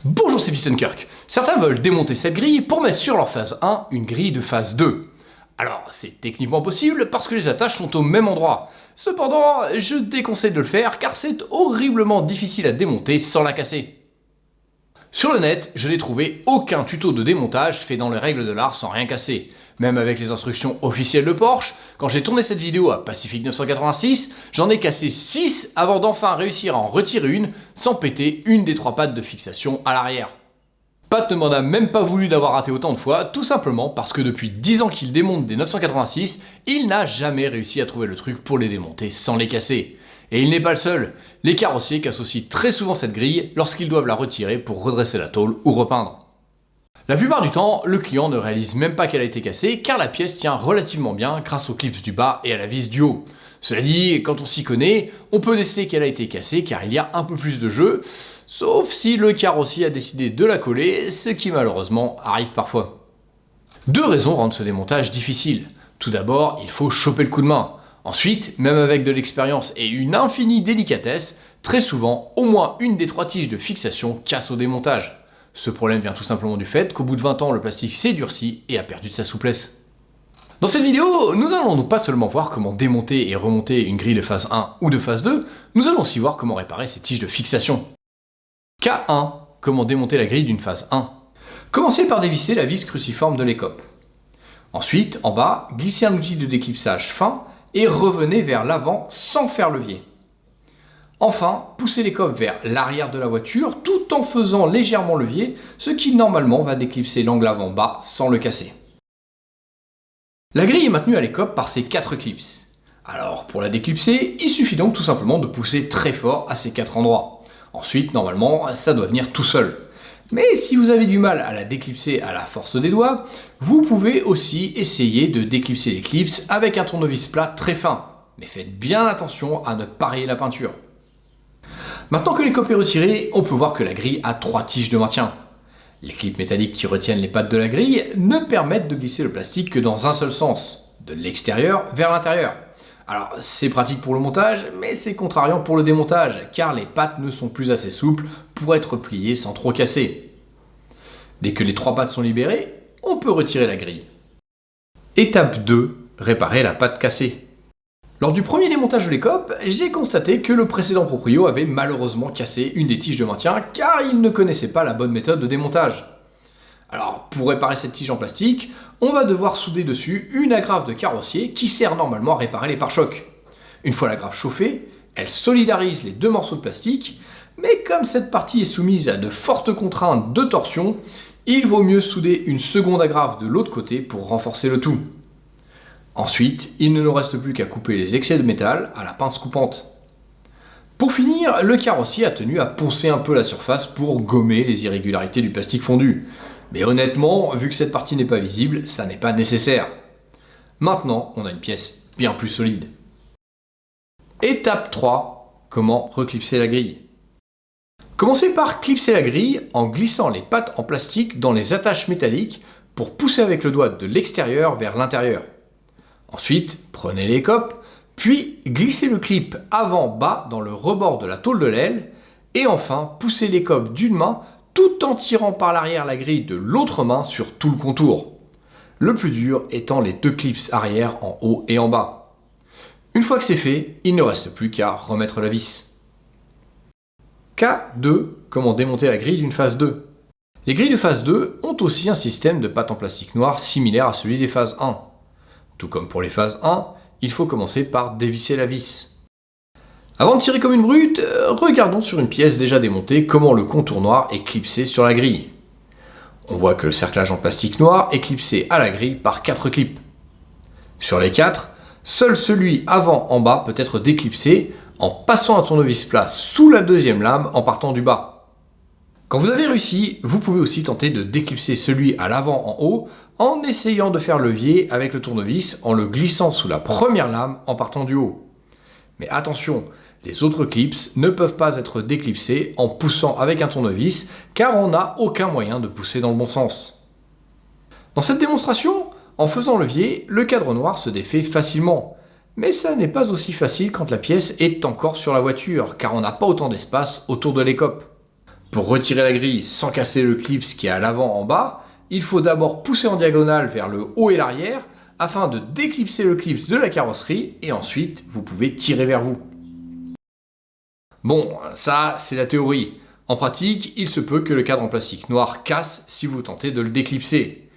Bonjour, c'est PistonKirk. Certains veulent démonter cette grille pour mettre sur leur phase 1 une grille de phase 2. Alors, c'est techniquement possible parce que les attaches sont au même endroit. Cependant, je déconseille de le faire car c'est horriblement difficile à démonter sans la casser. Sur le net, je n'ai trouvé aucun tuto de démontage fait dans les règles de l'art sans rien casser. Même avec les instructions officielles de Porsche, quand j'ai tourné cette vidéo à Pacific 986, j'en ai cassé 6 avant d'enfin réussir à en retirer une sans péter une des 3 pattes de fixation à l'arrière. Pat ne m'en a même pas voulu d'avoir raté autant de fois, tout simplement parce que depuis 10 ans qu'il démonte des 986, il n'a jamais réussi à trouver le truc pour les démonter sans les casser. Et il n'est pas le seul, les carrossiers cassent aussi très souvent cette grille lorsqu'ils doivent la retirer pour redresser la tôle ou repeindre. La plupart du temps, le client ne réalise même pas qu'elle a été cassée car la pièce tient relativement bien grâce aux clips du bas et à la vis du haut. Cela dit, quand on s'y connaît, on peut déceler qu'elle a été cassée car il y a un peu plus de jeu, sauf si le carrossier a décidé de la coller, ce qui malheureusement arrive parfois. 2 raisons rendent ce démontage difficile. Tout d'abord, il faut choper le coup de main. Ensuite, même avec de l'expérience et une infinie délicatesse, très souvent, au moins une des 3 tiges de fixation casse au démontage. Ce problème vient tout simplement du fait qu'au bout de 20 ans, le plastique s'est durci et a perdu de sa souplesse. Dans cette vidéo, nous n'allons pas seulement voir comment démonter et remonter une grille de phase 1 ou de phase 2, nous allons aussi voir comment réparer ces tiges de fixation. Cas 1. Comment démonter la grille d'une phase 1. Commencez par dévisser la vis cruciforme de l'écope. Ensuite, en bas, glissez un outil de déclipsage fin et revenez vers l'avant sans faire levier. Enfin, poussez l'écope vers l'arrière de la voiture tout en faisant légèrement levier, ce qui normalement va déclipser l'angle avant bas sans le casser. La grille est maintenue à l'écope par ces 4 clips. Alors pour la déclipser, il suffit donc tout simplement de pousser très fort à ces 4 endroits. Ensuite, normalement, ça doit venir tout seul. Mais si vous avez du mal à la déclipser à la force des doigts, vous pouvez aussi essayer de déclipser les clips avec un tournevis plat très fin. Mais faites bien attention à ne pas rayer la peinture. Maintenant que l'écope est retirée, on peut voir que la grille a 3 tiges de maintien. Les clips métalliques qui retiennent les pattes de la grille ne permettent de glisser le plastique que dans un seul sens, de l'extérieur vers l'intérieur. Alors c'est pratique pour le montage, mais c'est contrariant pour le démontage, car les pattes ne sont plus assez souples pour être pliées sans trop casser. Dès que les 3 pattes sont libérées, on peut retirer la grille. Étape 2, réparer la patte cassée. Lors du premier démontage de l'écope, j'ai constaté que le précédent proprio avait malheureusement cassé une des tiges de maintien car il ne connaissait pas la bonne méthode de démontage. Alors pour réparer cette tige en plastique, on va devoir souder dessus une agrafe de carrossier qui sert normalement à réparer les pare-chocs. Une fois l'agrafe chauffée, elle solidarise les 2 morceaux de plastique, mais comme cette partie est soumise à de fortes contraintes de torsion, il vaut mieux souder une seconde agrafe de l'autre côté pour renforcer le tout. Ensuite, il ne nous reste plus qu'à couper les excès de métal à la pince coupante. Pour finir, le carrossier a tenu à poncer un peu la surface pour gommer les irrégularités du plastique fondu. Mais honnêtement, vu que cette partie n'est pas visible, ça n'est pas nécessaire. Maintenant, on a une pièce bien plus solide. Étape 3. Comment reclipser la grille. Commencez par clipser la grille en glissant les pattes en plastique dans les attaches métalliques pour pousser avec le doigt de l'extérieur vers l'intérieur. Ensuite, prenez l'écope, puis glissez le clip avant-bas dans le rebord de la tôle de l'aile, et enfin poussez l'écope d'une main tout en tirant par l'arrière la grille de l'autre main sur tout le contour. Le plus dur étant les 2 clips arrière en haut et en bas. Une fois que c'est fait, il ne reste plus qu'à remettre la vis. Cas 2. Comment démonter la grille d'une phase 2. Les grilles de phase 2 ont aussi un système de pattes en plastique noir similaire à celui des phases 1. Tout comme pour les phases 1, il faut commencer par dévisser la vis. Avant de tirer comme une brute, regardons sur une pièce déjà démontée comment le contour noir est clipsé sur la grille. On voit que le cerclage en plastique noir est clipsé à la grille par 4 clips. Sur les 4, seul celui avant en bas peut être déclipsé en passant un tournevis plat sous la 2e lame en partant du bas. Quand vous avez réussi, vous pouvez aussi tenter de déclipser celui à l'avant en haut en essayant de faire levier avec le tournevis en le glissant sous la 1re lame en partant du haut. Mais attention, les autres clips ne peuvent pas être déclipsés en poussant avec un tournevis car on n'a aucun moyen de pousser dans le bon sens. Dans cette démonstration, en faisant levier, le cadre noir se défait facilement. Mais ça n'est pas aussi facile quand la pièce est encore sur la voiture car on n'a pas autant d'espace autour de l'écope. Pour retirer la grille sans casser le clips qui est à l'avant en bas, il faut d'abord pousser en diagonale vers le haut et l'arrière afin de déclipser le clips de la carrosserie et ensuite vous pouvez tirer vers vous. Bon, ça c'est la théorie. En pratique, il se peut que le cadre en plastique noir casse si vous tentez de le déclipser.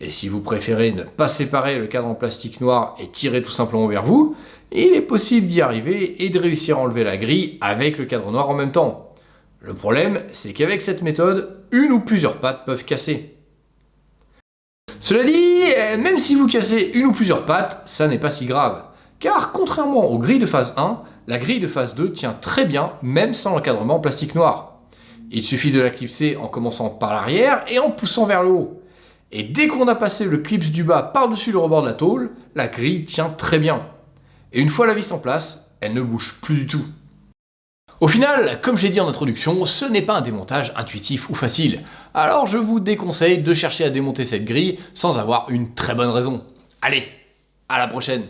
Et si vous préférez ne pas séparer le cadre en plastique noir et tirer tout simplement vers vous, il est possible d'y arriver et de réussir à enlever la grille avec le cadre noir en même temps. Le problème, c'est qu'avec cette méthode, une ou plusieurs pattes peuvent casser. Cela dit, même si vous cassez une ou plusieurs pattes, ça n'est pas si grave. Car contrairement aux grilles de phase 1, la grille de phase 2 tient très bien même sans l'encadrement en plastique noir. Il suffit de la clipser en commençant par l'arrière et en poussant vers le haut. Et dès qu'on a passé le clips du bas par-dessus le rebord de la tôle, la grille tient très bien. Et une fois la vis en place, elle ne bouge plus du tout. Au final, comme j'ai dit en introduction, ce n'est pas un démontage intuitif ou facile. Alors je vous déconseille de chercher à démonter cette grille sans avoir une très bonne raison. Allez, à la prochaine!